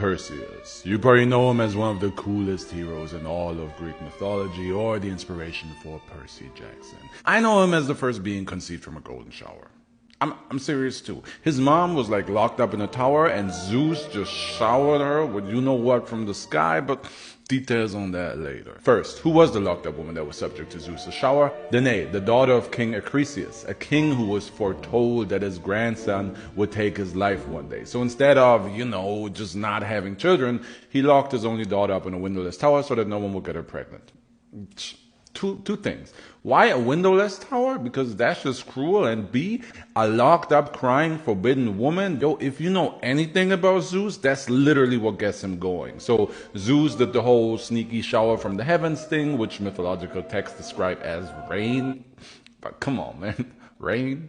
Perseus. You probably know him as one of the coolest heroes in all of Greek mythology, or the inspiration for Percy Jackson. I know him as the first being conceived from a golden shower. I'm serious too. His mom was like locked up in a tower and Zeus just showered her with you know what from the sky, but details on that later. First, who was the locked up woman that was subject to Zeus' shower? Danae, the daughter of King Perseus, a king who was foretold that his grandson would take his life one day. So instead of, just not having children, he locked his only daughter up in a windowless tower so that no one would get her pregnant. Two things. Why a windowless tower? Because that's just cruel. And B, a locked up crying forbidden woman. Yo, if you know anything about Zeus, that's literally what gets him going. So Zeus did the whole sneaky shower from the heavens thing, which mythological texts describe as rain. But come on, man. Rain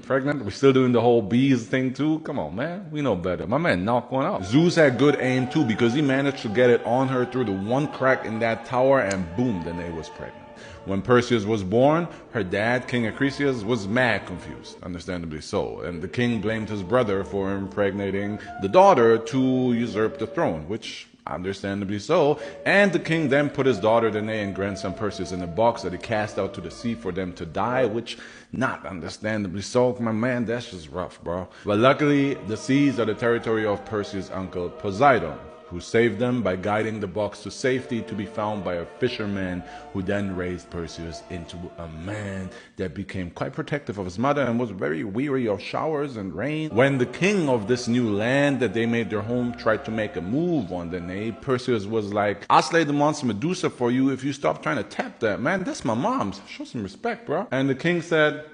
pregnant? We're still doing the whole bees thing too? Come on, man. We know better. My man knocked one out. Zeus had good aim too because he managed to get it on her through the one crack in that tower and boom, Danae was pregnant. When Perseus was born, her dad, King Perseus, was mad confused, understandably so, and the king blamed his brother for impregnating the daughter to usurp the throne, which understandably so, and the king then put his daughter Danae and grandson Perseus in a box that he cast out to the sea for them to die, which not understandably so. My man, that's just rough, bro. But luckily, the seas are the territory of Perseus' uncle Poseidon, who saved them by guiding the box to safety to be found by a fisherman who then raised Perseus into a man that became quite protective of his mother and was very weary of showers and rain. When the king of this new land that they made their home tried to make a move on Danae, Perseus was like, I'll slay the monster Medusa for you if you stop trying to tap that, man. That's my mom's. Show some respect, bro. And the king said,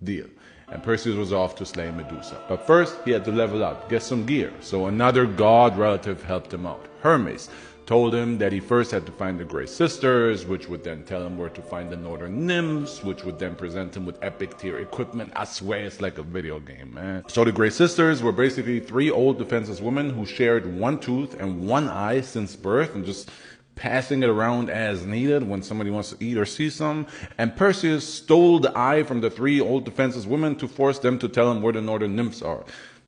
deal. And Perseus was off to slay Medusa. But first, he had to level up, get some gear. So another god relative helped him out. Hermes told him that he first had to find the Grey Sisters, which would then tell him where to find the Northern Nymphs, which would then present him with epic tier equipment. I swear it's like a video game, man. So the Grey Sisters were basically three old defenseless women who shared one tooth and one eye since birth and just passing it around as needed when somebody wants to eat or see some. And Perseus stole the eye from the three old defenseless women to force them to tell him where the Northern Nymphs are.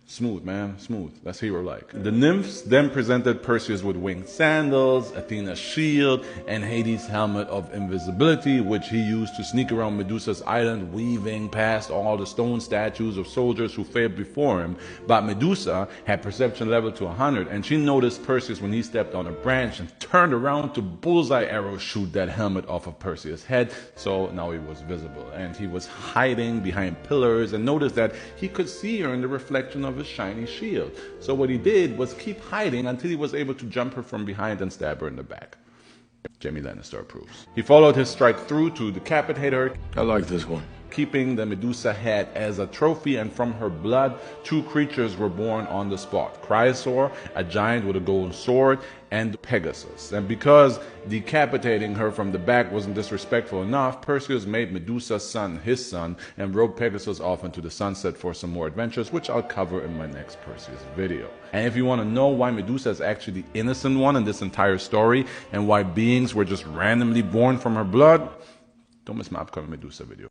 Smooth, man, smooth. That's hero-like. The nymphs then presented Perseus with winged sandals, Athena's shield, and Hades' helmet of invisibility, which he used to sneak around Medusa's island, weaving past all the stone statues of soldiers who failed before him. But Medusa had perception level to 100, and she noticed Perseus when he stepped on a branch and turned around to bullseye arrow shoot that helmet off of Perseus' head. So now he was visible, and he was hiding behind pillars, and noticed that he could see her in the reflection of his shiny shield. So what he did was keep hiding until he was able to jump her from behind and stab her in the back. Jaime Lannister approves. He followed his strike through to decapitate her. I like this one. Keeping the Medusa head as a trophy, and from her blood, two creatures were born on the spot. Chrysaor, a giant with a golden sword, and Pegasus. And because decapitating her from the back wasn't disrespectful enough, Perseus made Medusa's son his son and rode Pegasus off into the sunset for some more adventures, which I'll cover in my next Perseus video. And if you want to know why Medusa is actually the innocent one in this entire story, and why beings were just randomly born from her blood, don't miss my upcoming Medusa video.